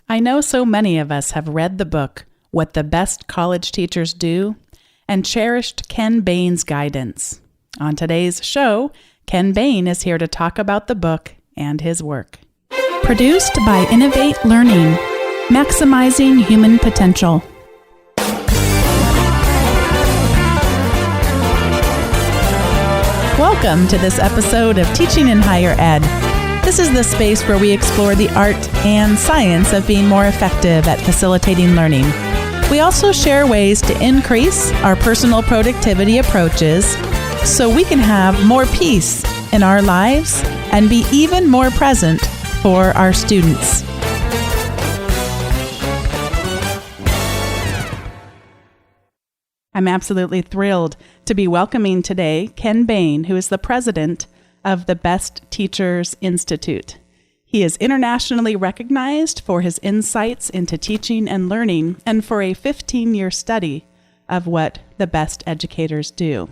I know so many of us have read the book, What the Best College Teachers Do, and cherished Ken Bain's guidance. On today's show, Ken Bain is here to talk about the book and his work. Produced by Innovate Learning, maximizing human potential. Welcome to this episode of Teaching in Higher Ed. This is the space where we explore the art and science of being more effective at facilitating learning. We also share ways to increase our personal productivity approaches so we can have more peace in our lives and be even more present for our students. I'm absolutely thrilled to be welcoming today Ken Bain, who is the president of the Best Teachers Institute. He is internationally recognized for his insights into teaching and learning and for a 15-year study of what the best educators do.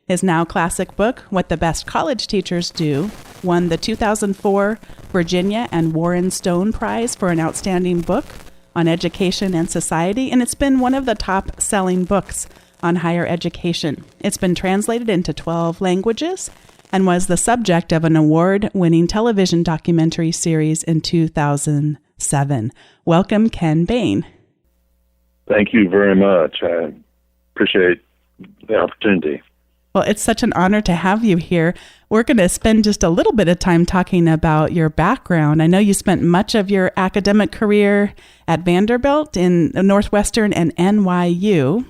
His now classic book, What the Best College Teachers Do, won the 2004 Virginia and Warren Stone Prize for an outstanding book on education and society, and it's been one of the top-selling books on higher education. It's been translated into 12 languages and was the subject of an award-winning television documentary series in 2007. Welcome, Ken Bain. Thank you very much. I appreciate the opportunity. Well, it's such an honor to have you here. We're going to spend just a little bit of time talking about your background. I know you spent much of your academic career at Vanderbilt in Northwestern and NYU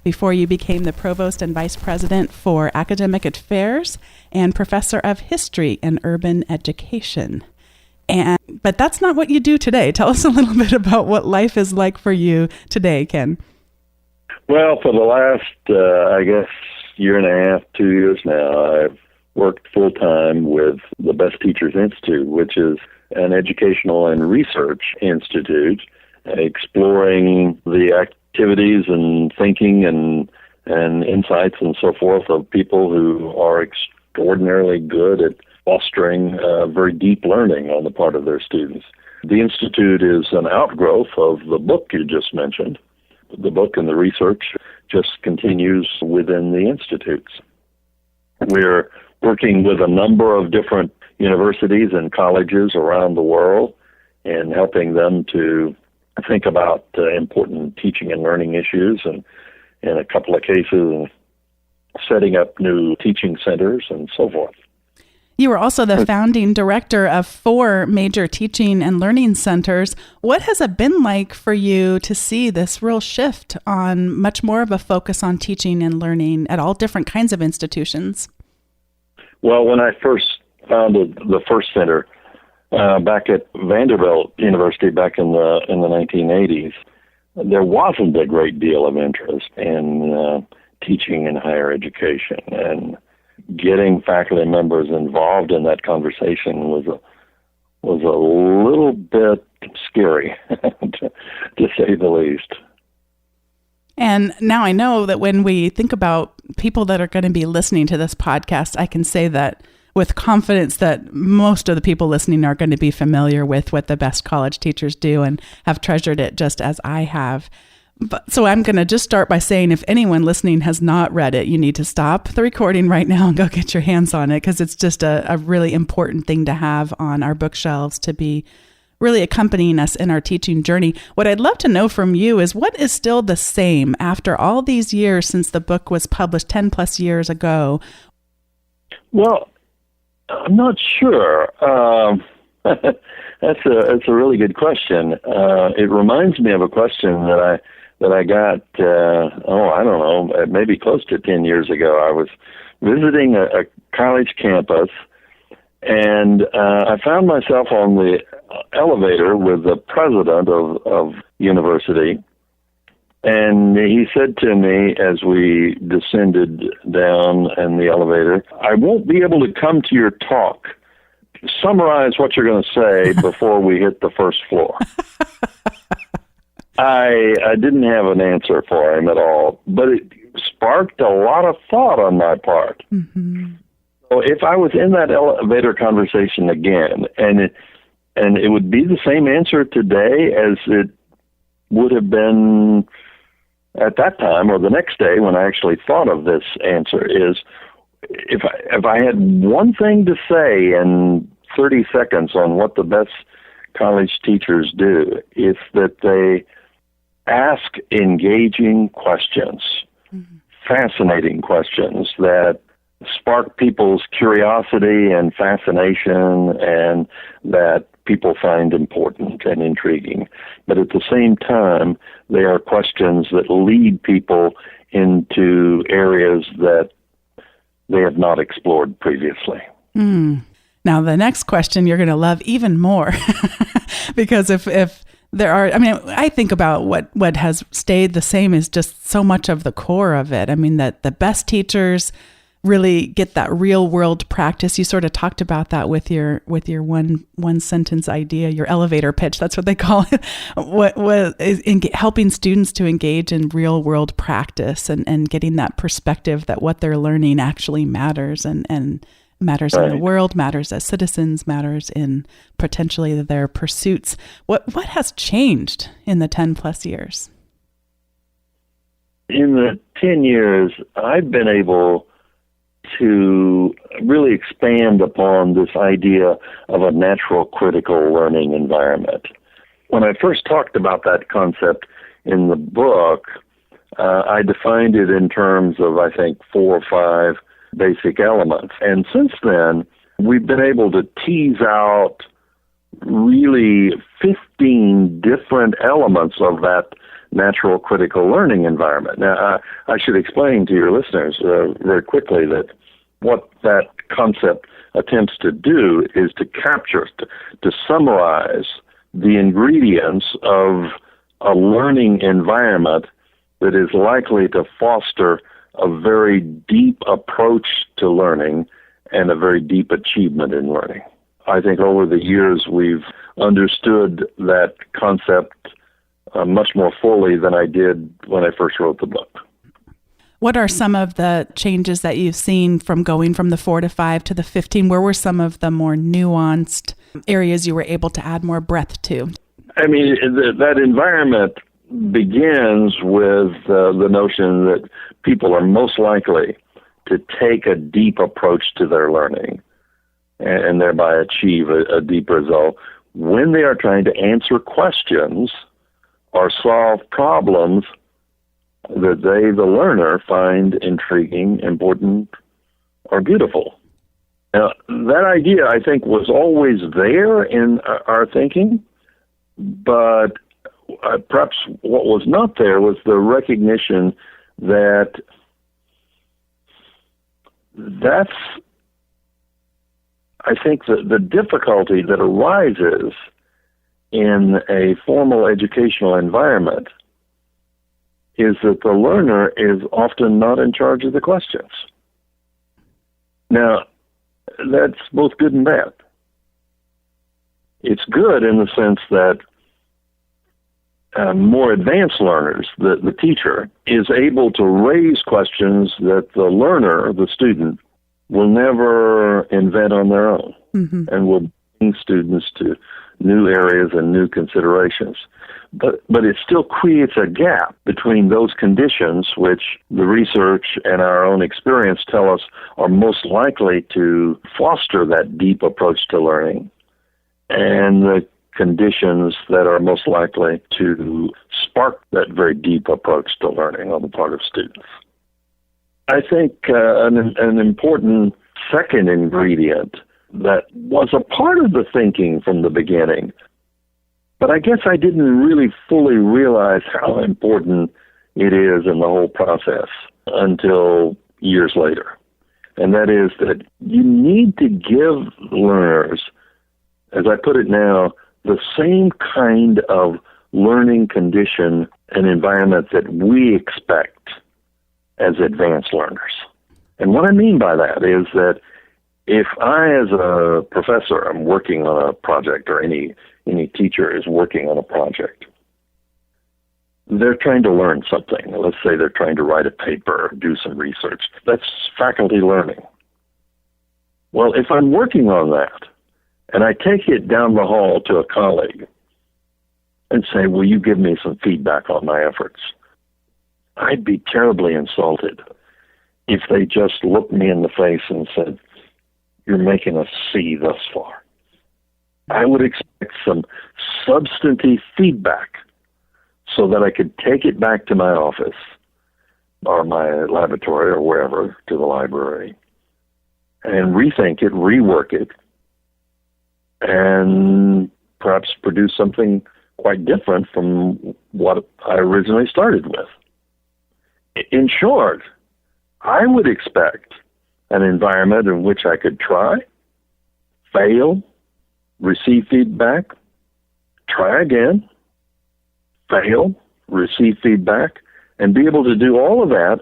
before you became the provost and vice president for academic affairs and professor of history and urban education. But that's not what you do today. Tell us a little bit about what life is like for you today, Ken. Well, for the last, year and a half, 2 years now, I've worked full-time with the Best Teachers Institute, which is an educational and research institute exploring the activities and thinking and insights and so forth of people who are extraordinarily good at fostering very deep learning on the part of their students. The Institute is an outgrowth of the book you just mentioned. The book and the research just continues within the institutes. We're working with a number of different universities and colleges around the world and helping them to think about important teaching and learning issues, and in a couple of cases, setting up new teaching centers and so forth. You were also the founding director of 4 major teaching and learning centers. What has it been like for you to see this real shift on much more of a focus on teaching and learning at all different kinds of institutions? Well, when I first founded the first center back at Vanderbilt University back in the 1980s, there wasn't a great deal of interest in teaching in higher education, and getting faculty members involved in that conversation was a little bit scary, to say the least. And now I know that when we think about people that are going to be listening to this podcast, I can say that with confidence that most of the people listening are going to be familiar with what the Best College Teachers Do and have treasured it just as I have. So I'm going to just start by saying if anyone listening has not read it, you need to stop the recording right now and go get your hands on it, because it's just a really important thing to have on our bookshelves to be really accompanying us in our teaching journey. What I'd love to know from you is what is still the same after all these years since the book was published 10 plus years ago? Well, I'm not sure. That's a really good question. It reminds me of a question that I got, I don't know, maybe close to 10 years ago. I was visiting a college campus, and I found myself on the elevator with the president of university, and he said to me as we descended down in the elevator, "I won't be able to come to your talk. Summarize what you're going to say before we hit the first floor." I didn't have an answer for him at all, but it sparked a lot of thought on my part. Mm-hmm. So if I was in that elevator conversation again, and And it would be the same answer today as it would have been at that time or the next day when I actually thought of this answer is, if I had one thing to say in 30 seconds on what the best college teachers do, it's that they ask engaging questions, fascinating questions that spark people's curiosity and fascination and that people find important and intriguing. But at the same time, they are questions that lead people into areas that they have not explored previously. Now, the next question you're going to love even more, because if there are, I mean, I think about what has stayed the same is just so much of the core of it. I mean, that the best teachers really get that real world practice. You sort of talked about that with your one sentence idea, your elevator pitch. That's what they call it. What is helping students to engage in real world practice and getting that perspective that what they're learning actually matters and matters in the world, matters as citizens, matters in potentially their pursuits. What has changed in the 10 plus years? In the 10 years, I've been able to really expand upon this idea of a natural critical learning environment. When I first talked about that concept in the book, I defined it in terms of, I think, 4 or 5 basic elements. And since then, we've been able to tease out really 15 different elements of that natural critical learning environment. Now, I should explain to your listeners very quickly that what that concept attempts to do is to capture, to summarize the ingredients of a learning environment that is likely to foster a very deep approach to learning and a very deep achievement in learning. I think over the years we've understood that concept much more fully than I did when I first wrote the book. What are some of the changes that you've seen from going from the 4 to 5 to the 15? Where were some of the more nuanced areas you were able to add more breadth to? I mean, that environment begins with the notion that people are most likely to take a deep approach to their learning and thereby achieve a deep result when they are trying to answer questions or solve problems that they, the learner, find intriguing, important, or beautiful. Now, that idea, I think, was always there in our thinking, but perhaps what was not there was the recognition that that's, I think, the difficulty that arises in a formal educational environment is that the learner is often not in charge of the questions. Now, that's both good and bad. It's good in the sense that more advanced learners, the teacher, is able to raise questions that the learner, the student, will never invent on their own, and will bring students to new areas and new considerations. But it still creates a gap between those conditions which the research and our own experience tell us are most likely to foster that deep approach to learning, and the conditions that are most likely to spark that very deep approach to learning on the part of students. I think an important second ingredient that was a part of the thinking from the beginning, but I guess I didn't really fully realize how important it is in the whole process until years later. And that is that you need to give learners, as I put it now, the same kind of learning condition and environment that we expect as advanced learners. And what I mean by that is that if I, as a professor, am working on a project, or any teacher is working on a project, they're trying to learn something. Let's say they're trying to write a paper or do some research. That's faculty learning. Well, if I'm working on that, and I take it down the hall to a colleague and say, will you give me some feedback on my efforts? I'd be terribly insulted if they just looked me in the face and said, you're making us C thus far. I would expect some substantive feedback so that I could take it back to my office or my laboratory or wherever, to the library, and rethink it, rework it, and perhaps produce something quite different from what I originally started with. In short, I would expect an environment in which I could try, fail, receive feedback, try again, fail, receive feedback, and be able to do all of that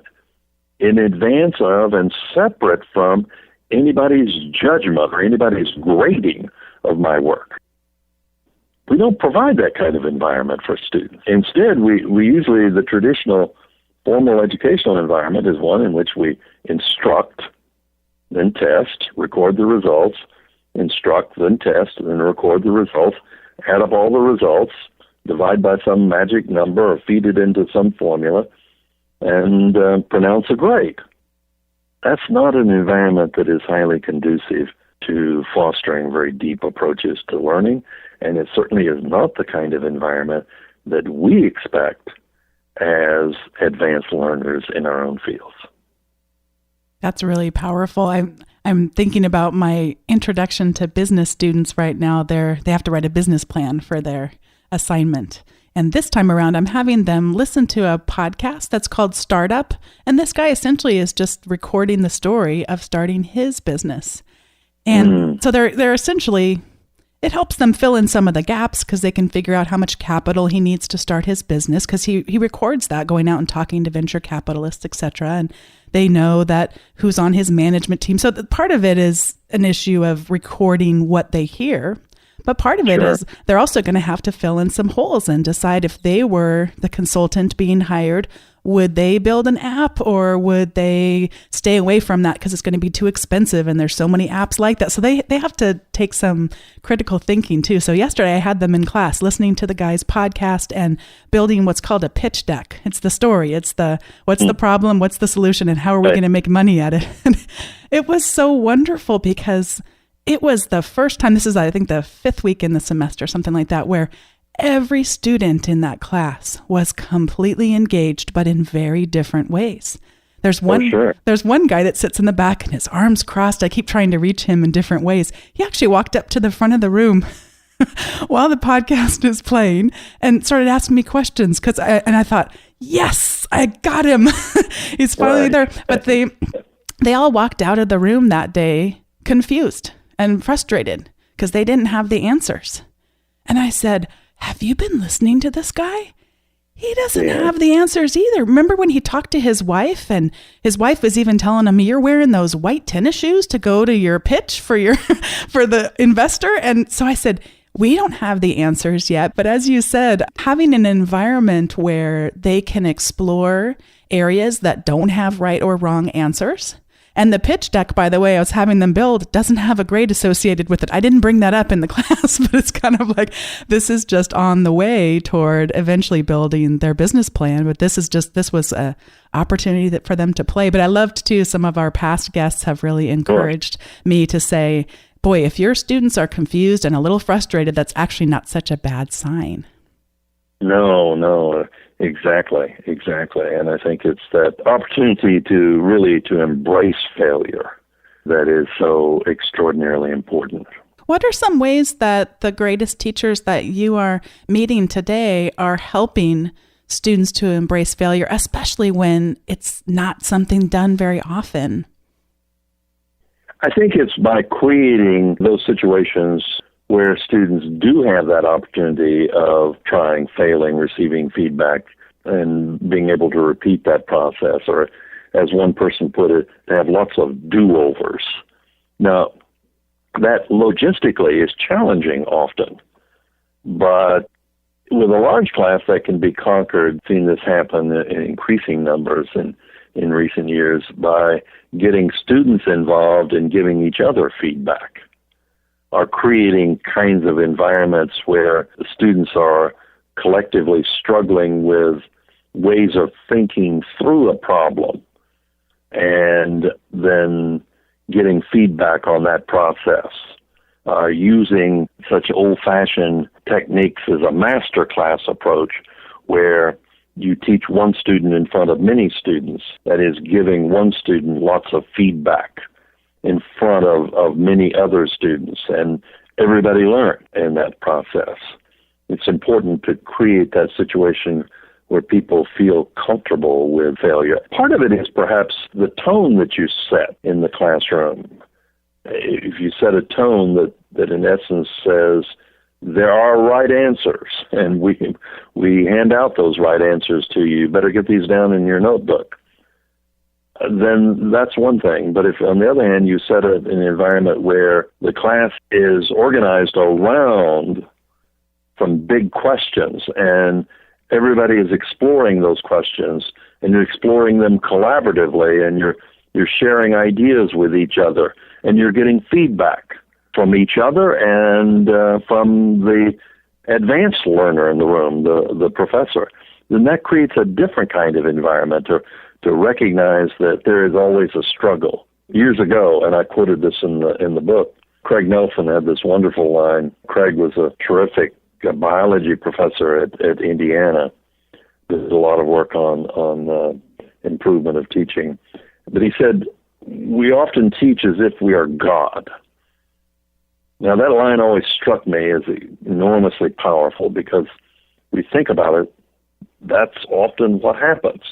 in advance of and separate from anybody's judgment or anybody's grading of my work. We don't provide that kind of environment for students. Instead, we usually, the traditional formal educational environment is one in which we instruct, then test, record the results, instruct, then test, then record the results, add up all the results, divide by some magic number or feed it into some formula, and pronounce a grade. That's not an environment that is highly conducive to fostering very deep approaches to learning, and it certainly is not the kind of environment that we expect as advanced learners in our own fields. That's really powerful. I'm thinking about my introduction to business students right now. They have to write a business plan for their assignment. And this time around, I'm having them listen to a podcast that's called Startup. And this guy essentially is just recording the story of starting his business. And so they're essentially, it helps them fill in some of the gaps because they can figure out how much capital he needs to start his business, because he records that going out and talking to venture capitalists, et cetera. And they know that who's on his management team. So part of it is an issue of recording what they hear. But part of it is they're also going to have to fill in some holes and decide if they were the consultant being hired, would they build an app or would they stay away from that because it's going to be too expensive and there's so many apps like that. So they have to take some critical thinking too. So yesterday I had them in class listening to the guy's podcast and building what's called a pitch deck. It's the story. It's the what's the problem, what's the solution, and how are we going to make money at it? And it was so wonderful because it was the first time, this is, I think, the 5th week in the semester, something like that, where every student in that class was completely engaged, but in very different ways. There's one guy that sits in the back and his arms crossed. I keep trying to reach him in different ways. He actually walked up to the front of the room while the podcast is playing and started asking me questions. I thought, yes, I got him. He's finally there. But they all walked out of the room that day confused and frustrated because they didn't have the answers. And I said, have you been listening to this guy? He doesn't have the answers either. Remember when he talked to his wife, and his wife was even telling him, you're wearing those white tennis shoes to go to your pitch for the investor? And so I said, we don't have the answers yet. But as you said, having an environment where they can explore areas that don't have right or wrong answers. And the pitch deck, by the way, I was having them build, doesn't have a grade associated with it. I didn't bring that up in the class, but it's kind of like, this is just on the way toward eventually building their business plan. But this was a opportunity for them to play. But I loved too, some of our past guests have really encouraged me to say, boy, if your students are confused and a little frustrated, that's actually not such a bad sign. No, exactly. And I think it's that opportunity to embrace failure that is so extraordinarily important. What are some ways that the greatest teachers that you are meeting today are helping students to embrace failure, especially when it's not something done very often? I think it's by creating those situations where students do have that opportunity of trying, failing, receiving feedback, and being able to repeat that process, or as one person put it, to have lots of do-overs. Now, that logistically is challenging often, but with a large class that can be conquered. Seen this happen in increasing numbers in recent years by getting students involved and giving each other feedback. are creating kinds of environments where the students are collectively struggling with ways of thinking through a problem and then getting feedback on that process. Using such old-fashioned techniques as a master class approach where you teach one student in front of many students, that is, giving one student lots of feedback in front of many other students, and everybody learn in that process. It's important to create that situation where people feel comfortable with failure. Part of it is perhaps the tone that you set in the classroom. If you set a tone that in essence says, there are right answers, and we hand out those right answers to you, you better get these down in your notebook, then that's one thing. But if, on the other hand, you set an environment where the class is organized around some big questions, and everybody is exploring those questions, and you're exploring them collaboratively, and you're sharing ideas with each other, and you're getting feedback from each other and from the advanced learner in the room, the professor, then that creates a different kind of environment to recognize that there is always a struggle. Years ago, and I quoted this in the book, Craig Nelson had this wonderful line. Craig was a terrific biology professor at Indiana. Did a lot of work on improvement of teaching. But he said, we often teach as if we are God. Now, that line always struck me as enormously powerful because we think about it, that's often what happens.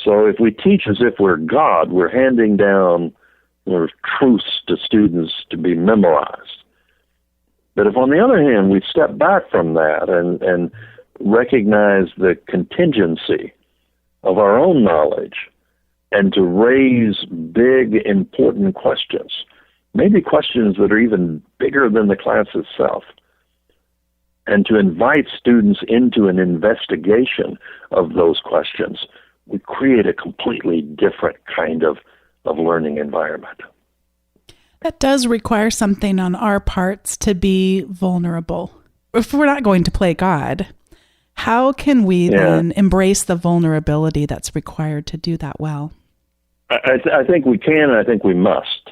So if we teach as if we're God, we're handing down truths to students to be memorized. But if, on the other hand, we step back from that and recognize the contingency of our own knowledge and to raise big, important questions, maybe questions that are even bigger than the class itself, and to invite students into an investigation of those questions, we create a completely different kind of learning environment. That does require something on our parts to be vulnerable. If we're not going to play God, how can we then embrace the vulnerability that's required to do that well? I think we can, and I think we must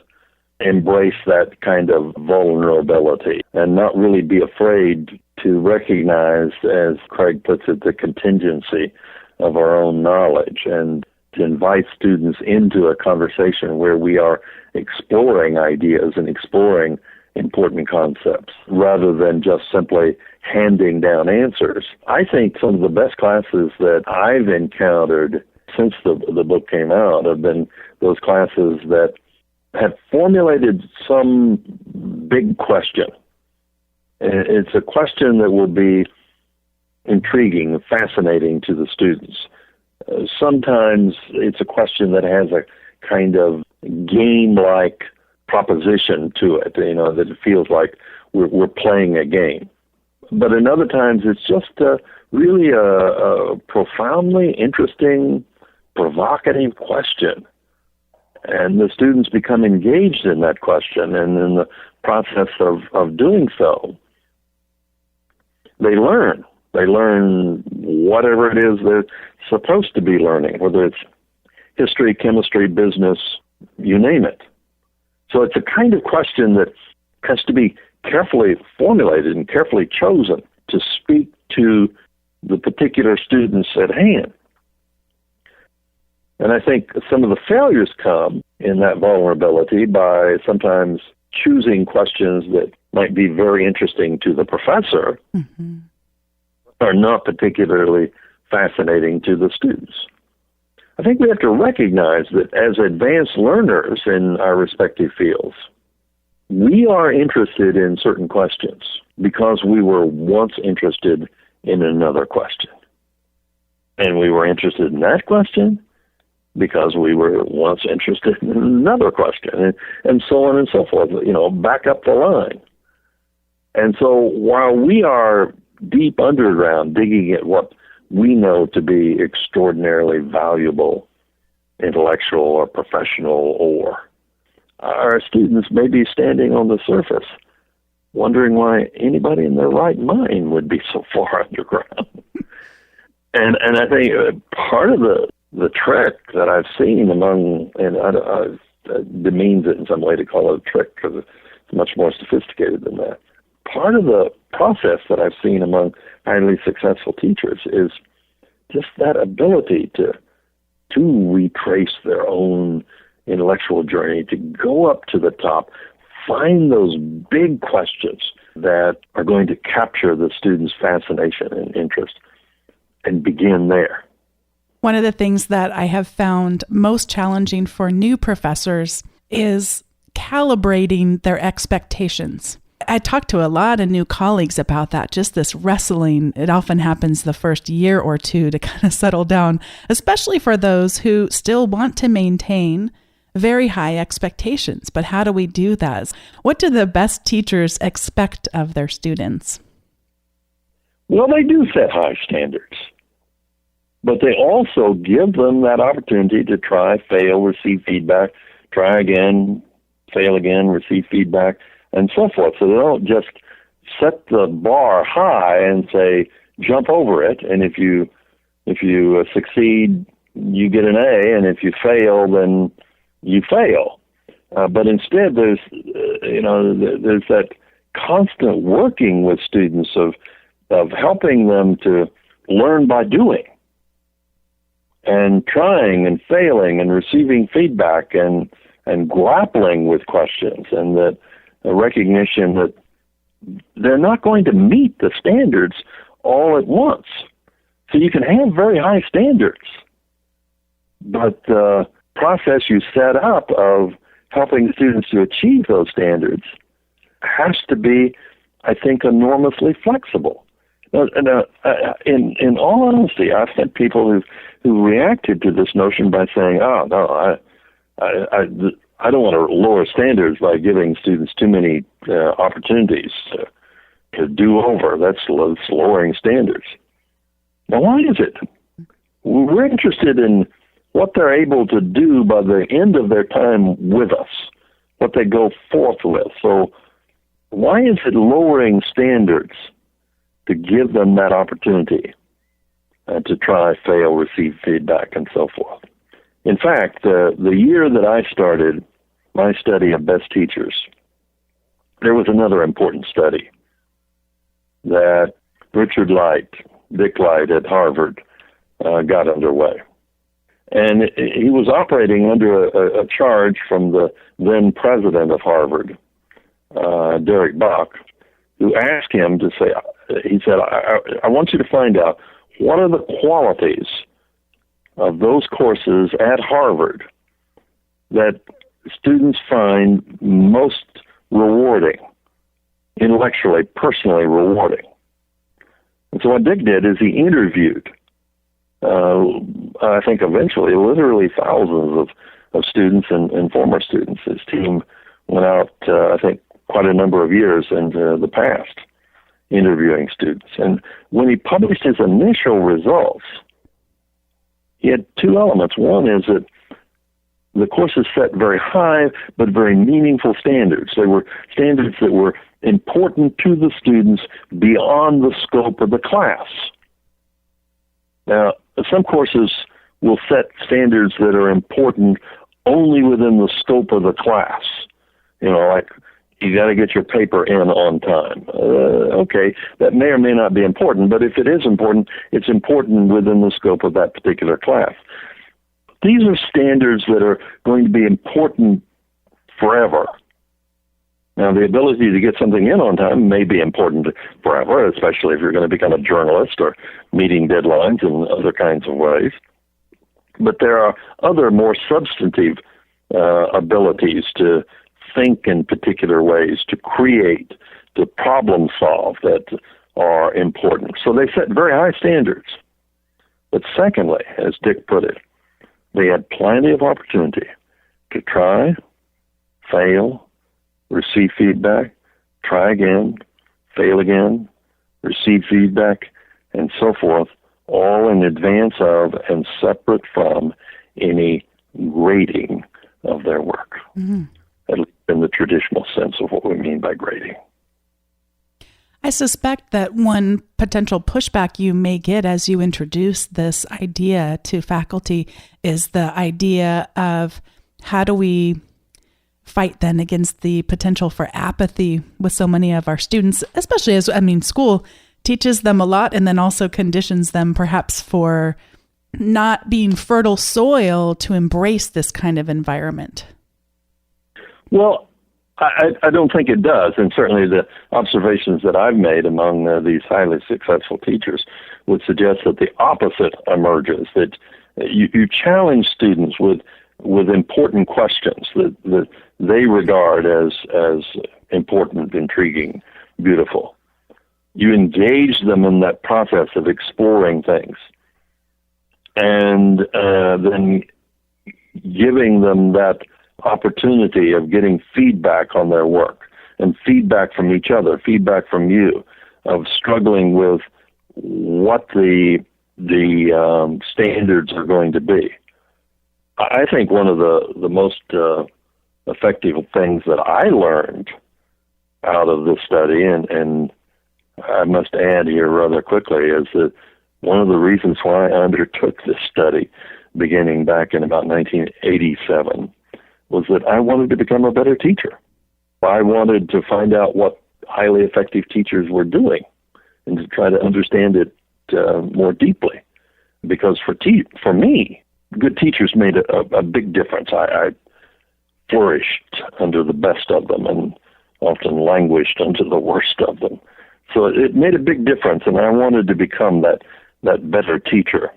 embrace that kind of vulnerability and not really be afraid to recognize, as Craig puts it, the contingency of our own knowledge, and to invite students into a conversation where we are exploring ideas and exploring important concepts rather than just simply handing down answers. I think some of the best classes that I've encountered since the book came out have been those classes that have formulated some big question. It's a question that will be intriguing and fascinating to the students. Sometimes it's a question that has a kind of game-like proposition to it, that it feels like we're playing a game. But in other times, it's just really a profoundly interesting, provocative question. And the students become engaged in that question, and in the process of doing so, they learn. They learn whatever it is they're supposed to be learning, whether it's history, chemistry, business, you name it. So it's a kind of question that has to be carefully formulated and carefully chosen to speak to the particular students at hand. And I think some of the failures come in that vulnerability by sometimes choosing questions that might be very interesting to the professor, mm-hmm. are not particularly fascinating to the students. I think we have to recognize that as advanced learners in our respective fields, we are interested in certain questions because we were once interested in another question. And we were interested in that question because we were once interested in another question, and so on and so forth, back up the line. And so while we are deep underground digging at what we know to be extraordinarily valuable intellectual or professional ore, our students may be standing on the surface wondering why anybody in their right mind would be so far underground. And I think part of the trick that I've seen among, and I demeans it in some way to call it a trick because it's much more sophisticated than that. Part of the process that I've seen among highly successful teachers is just that ability to retrace their own intellectual journey, to go up to the top, find those big questions that are going to capture the student's fascination and interest, and begin there. One of the things that I have found most challenging for new professors is calibrating their expectations. I talk to a lot of new colleagues about that, just this wrestling. It often happens the first year or two to kind of settle down, especially for those who still want to maintain very high expectations. But how do we do that? What do the best teachers expect of their students? Well, they do set high standards, but they also give them that opportunity to try, fail, receive feedback, try again, fail again, receive feedback, and so forth. So they don't just set the bar high and say, jump over it, and if you succeed, you get an A, and if you fail, then you fail. But instead, there's that constant working with students of helping them to learn by doing, and trying and failing and receiving feedback and grappling with questions, and that a recognition that they're not going to meet the standards all at once. So you can have very high standards, but the process you set up of helping students to achieve those standards has to be, I think, enormously flexible. In all honesty, I've had people who reacted to this notion by saying, "Oh no, I don't want to lower standards by giving students too many opportunities to do over. That's lowering standards." Now, why is it? We're interested in what they're able to do by the end of their time with us, what they go forth with. So why is it lowering standards to give them that opportunity to try, fail, receive feedback, and so forth? In fact, the year that I started my study of best teachers, there was another important study that Richard Light, Dick Light at Harvard, got underway. And he was operating under a charge from the then president of Harvard, Derek Bach, who asked him to say, he said, I want you to find out what are the qualities of those courses at Harvard that students find most rewarding, intellectually, personally rewarding. And so what Dick did is he interviewed, I think eventually, literally thousands of students and former students. His team went out, I think, quite a number of years into the past interviewing students. And when he published his initial results, he had two elements. One is that the courses set very high but very meaningful standards. They were standards that were important to the students beyond the scope of the class. Now, some courses will set standards that are important only within the scope of the class. You know, like you got to get your paper in on time. Okay, that may or may not be important, but if it is important, it's important within the scope of that particular class. These are standards that are going to be important forever. Now, the ability to get something in on time may be important forever, especially if you're going to become a journalist or meeting deadlines in other kinds of ways. But there are other more substantive abilities to think in particular ways, to create, to problem solve that are important. So they set very high standards. But secondly, as Dick put it, they had plenty of opportunity to try, fail, receive feedback, try again, fail again, receive feedback, and so forth, all in advance of and separate from any grading of their work, at least in the traditional sense of what we mean by grading. I suspect that one potential pushback you may get as you introduce this idea to faculty is the idea of how do we fight then against the potential for apathy with so many of our students, especially as, school teaches them a lot and then also conditions them perhaps for not being fertile soil to embrace this kind of environment. Well, I don't think it does, and certainly the observations that I've made among these highly successful teachers would suggest that the opposite emerges, that you challenge students with important questions that they regard as important, intriguing, beautiful. You engage them in that process of exploring things, and then giving them that opportunity of getting feedback on their work and feedback from each other, feedback from you, of struggling with what the standards are going to be. I think one of the most effective things that I learned out of this study, and I must add here rather quickly, is that one of the reasons why I undertook this study beginning back in about 1987 was that I wanted to become a better teacher. I wanted to find out what highly effective teachers were doing and to try to understand it more deeply. Because for me, good teachers made a big difference. I flourished under the best of them and often languished under the worst of them. So it made a big difference, and I wanted to become that better teacher.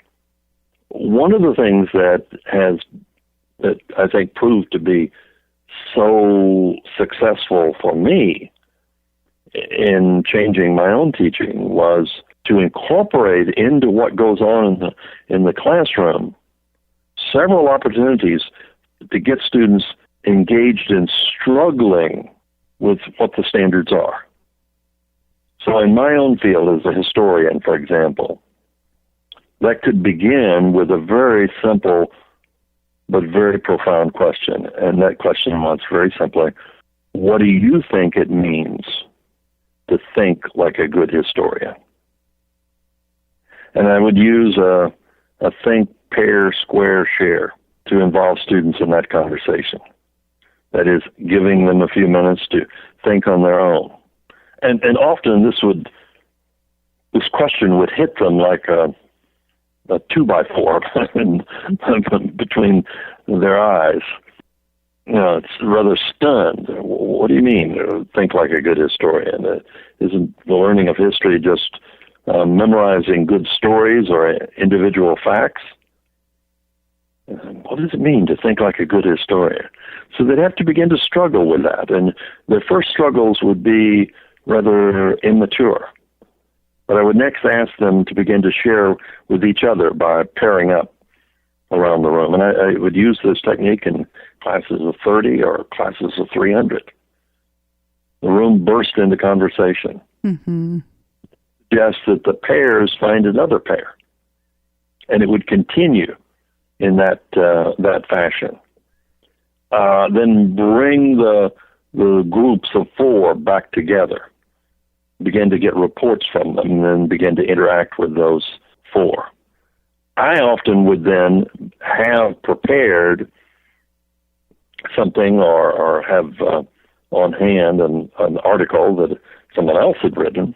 One of the things that I think proved to be so successful for me in changing my own teaching was to incorporate into what goes on in the classroom several opportunities to get students engaged in struggling with what the standards are. So in my own field as a historian, for example, that could begin with a very simple but very profound question. And that question was very simply, what do you think it means to think like a good historian? And I would use a think, pair, square, share to involve students in that conversation. That is, giving them a few minutes to think on their own. And often this question would hit them like a 2x4 between their eyes. It's rather stunned. What do you mean, think like a good historian? Isn't the learning of history just memorizing good stories or individual facts? What does it mean to think like a good historian? So they'd have to begin to struggle with that. And their first struggles would be rather immature. But I would next ask them to begin to share with each other by pairing up around the room. And I would use this technique in classes of 30 or classes of 300. The room burst into conversation. Mm-hmm. Suggest that the pairs find another pair. And it would continue in that fashion. Then bring the groups of 4 back together. Begin to get reports from them and then begin to interact with those 4. I often would then have prepared something or have on hand an article that someone else had written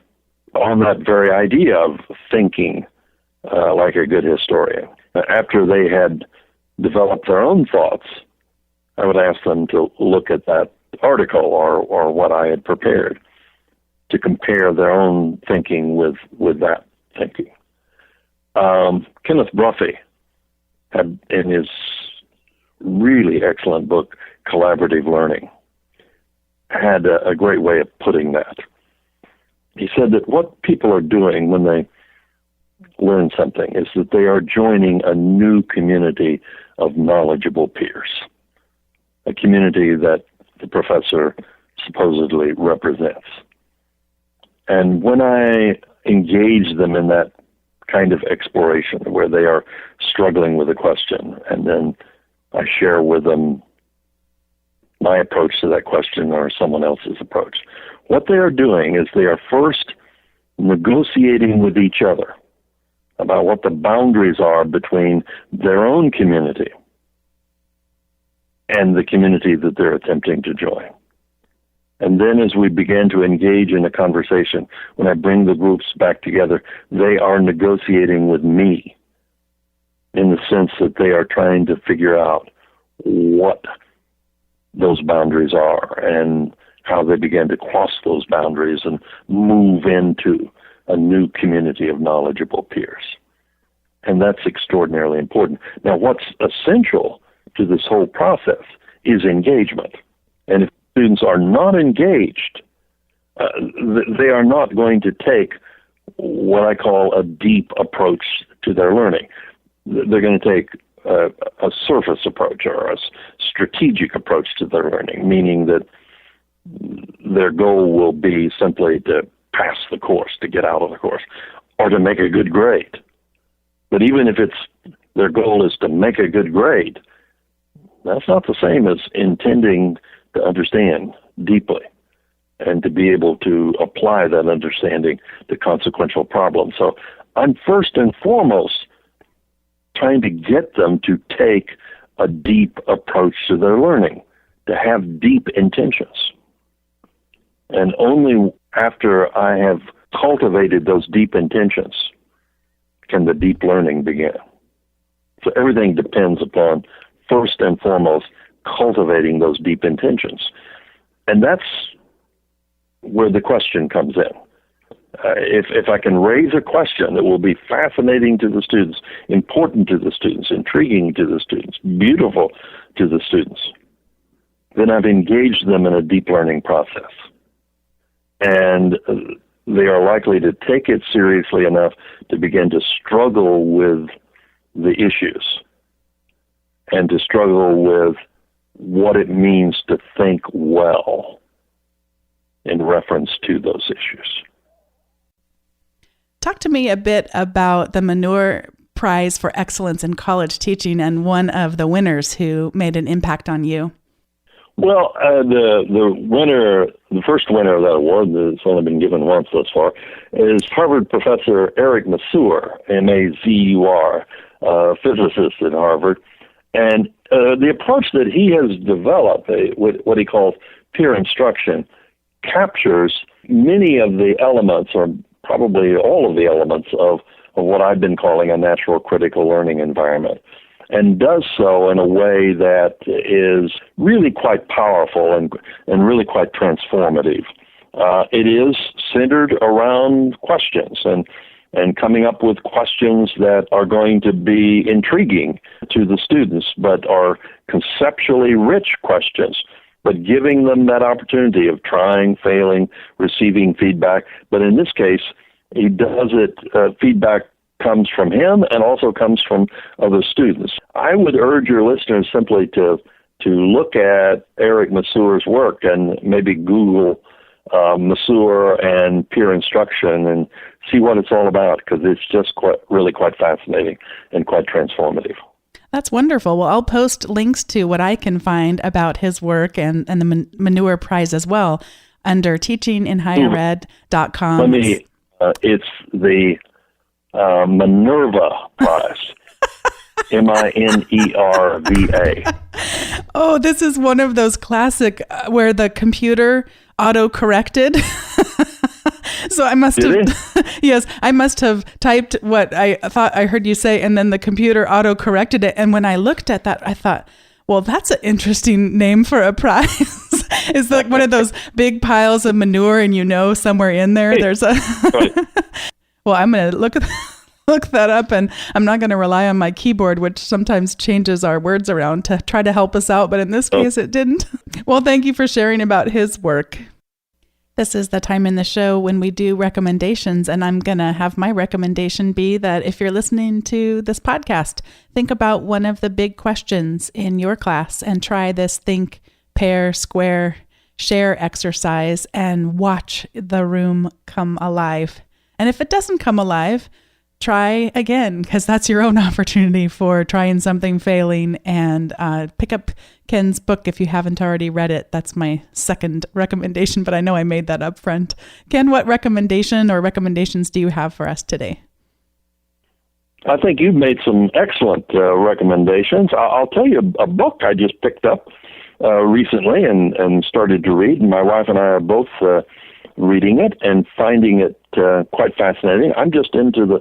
on that very idea of thinking like a good historian. After they had developed their own thoughts, I would ask them to look at that article or what I had prepared to compare their own thinking with that thinking. Kenneth Bruffy had, in his really excellent book, Collaborative Learning, had a great way of putting that. He said that what people are doing when they learn something is that they are joining a new community of knowledgeable peers, a community that the professor supposedly represents. And when I engage them in that kind of exploration where they are struggling with a question, and then I share with them my approach to that question or someone else's approach, what they are doing is they are first negotiating with each other about what the boundaries are between their own community and the community that they're attempting to join. And then as we begin to engage in a conversation, when I bring the groups back together, they are negotiating with me in the sense that they are trying to figure out what those boundaries are and how they begin to cross those boundaries and move into a new community of knowledgeable peers. And that's extraordinarily important. Now, what's essential to this whole process is engagement. And if students are not engaged, they are not going to take what I call a deep approach to their learning. They're going to take a surface approach or a strategic approach to their learning, meaning that their goal will be simply to pass the course, to get out of the course, or to make a good grade. But even if their goal is to make a good grade, that's not the same as intending to understand deeply and to be able to apply that understanding to consequential problems. So I'm first and foremost trying to get them to take a deep approach to their learning, to have deep intentions. And only after I have cultivated those deep intentions can the deep learning begin. So everything depends upon, first and foremost, cultivating those deep intentions. And that's where the question comes in. If I can raise a question that will be fascinating to the students, important to the students, intriguing to the students, beautiful to the students, then I've engaged them in a deep learning process. And they are likely to take it seriously enough to begin to struggle with the issues and to struggle with what it means to think well in reference to those issues. Talk to me a bit about the Manure Prize for Excellence in College Teaching and one of the winners who made an impact on you. Well, the first winner of that award, that's only been given once thus far, is Harvard professor Eric Mazur, M-A-Z-U-R, physicist at Harvard. And the approach that he has developed, what he calls peer instruction, captures many of the elements, or probably all of the elements of what I've been calling a natural critical learning environment, and does so in a way that is really quite powerful and really quite transformative. It is centered around questions and coming up with questions that are going to be intriguing to the students, but are conceptually rich questions, but giving them that opportunity of trying, failing, receiving feedback. But in this case, he does it, feedback comes from him and also comes from other students. I would urge your listeners simply to look at Eric Mazur's work and maybe Google Mazur and peer instruction and see what it's all about, because it's just really quite fascinating and quite transformative. That's wonderful. Well, I'll post links to what I can find about his work and the Manure Prize as well under teachinginhighered.com. It's the Minerva Prize. Minerva. Oh, this is one of those classic where the computer auto-corrected. So I must yes, I must have typed what I thought I heard you say, and then the computer auto-corrected it. And when I looked at that, I thought, well, that's an interesting name for a prize. It's like one of those big piles of manure, and somewhere in there, there's a... Right. Well, I'm going to look that up, and I'm not going to rely on my keyboard, which sometimes changes our words around to try to help us out. But in this case, it didn't. Well, thank you for sharing about his work. This is the time in the show when we do recommendations, and I'm going to have my recommendation be that if you're listening to this podcast, think about one of the big questions in your class and try this think, pair, square, share exercise and watch the room come alive. And if it doesn't come alive, try again, because that's your own opportunity for trying something, failing, and pick up Ken's book if you haven't already read it. That's my second recommendation, but I know I made that up front. Ken, what recommendation or recommendations do you have for us today? I think you've made some excellent recommendations. I'll tell you a book I just picked up recently and started to read, and my wife and I are both reading it and finding it quite fascinating. I'm just into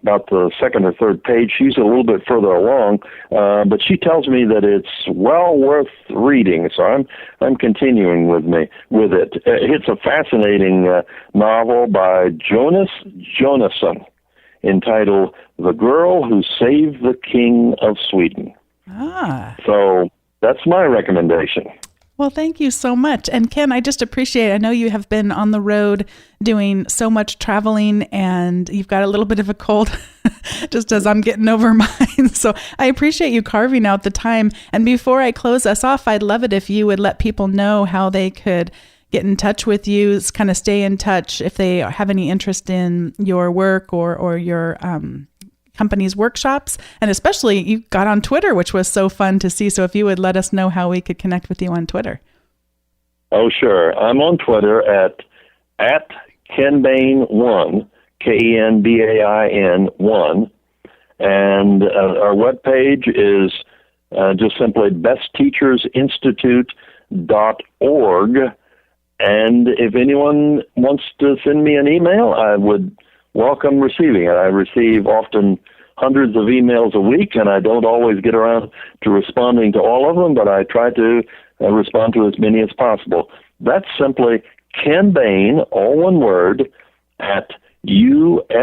about the second or third page. She's a little bit further along, but she tells me that it's well worth reading. So I'm continuing with it. It's a fascinating novel by Jonas Jonasson entitled "The Girl Who Saved the King of Sweden." So that's my recommendation. Well, thank you so much. And Ken, I just appreciate, I know you have been on the road doing so much traveling and you've got a little bit of a cold just as I'm getting over mine. So I appreciate you carving out the time. And before I close us off, I'd love it if you would let people know how they could get in touch with you, kind of stay in touch if they have any interest in your work or your company's workshops. And especially you got on Twitter, which was so fun to see. So if you would let us know how we could connect with you on Twitter. Oh, sure. I'm on Twitter at Ken Bain 1, KenBain 1. And our webpage is just simply bestteachersinstitute.org. And if anyone wants to send me an email, I would welcome receiving it. I receive often hundreds of emails a week, and I don't always get around to responding to all of them, but I try to respond to as many as possible. That's simply Ken Bain, all one word, at USA.com.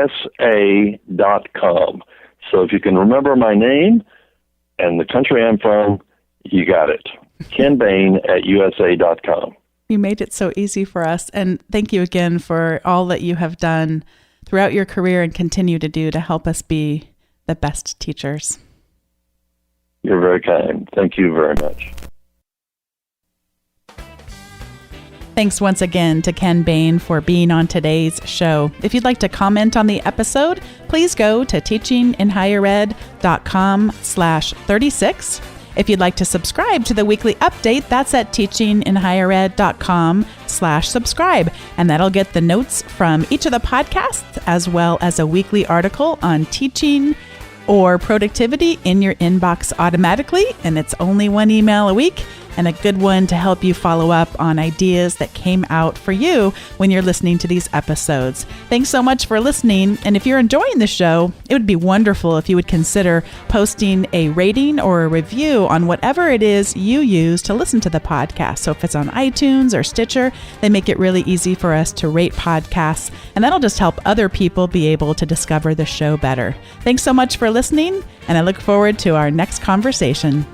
So if you can remember my name and the country I'm from, you got it. Ken Bain at USA.com. You made it so easy for us. And thank you again for all that you have done throughout your career and continue to do to help us be the best teachers. You're very kind. Thank you very much. Thanks once again to Ken Bain for being on today's show. If you'd like to comment on the episode, please go to teachinginhighered.com/36. If you'd like to subscribe to the weekly update, that's at teachinginhighered.com/subscribe. And that'll get the notes from each of the podcasts, as well as a weekly article on teaching or productivity in your inbox automatically. And it's only one email a week, and a good one to help you follow up on ideas that came out for you when you're listening to these episodes. Thanks so much for listening. And if you're enjoying the show, it would be wonderful if you would consider posting a rating or a review on whatever it is you use to listen to the podcast. So if it's on iTunes or Stitcher, they make it really easy for us to rate podcasts, and that'll just help other people be able to discover the show better. Thanks so much for listening, and I look forward to our next conversation.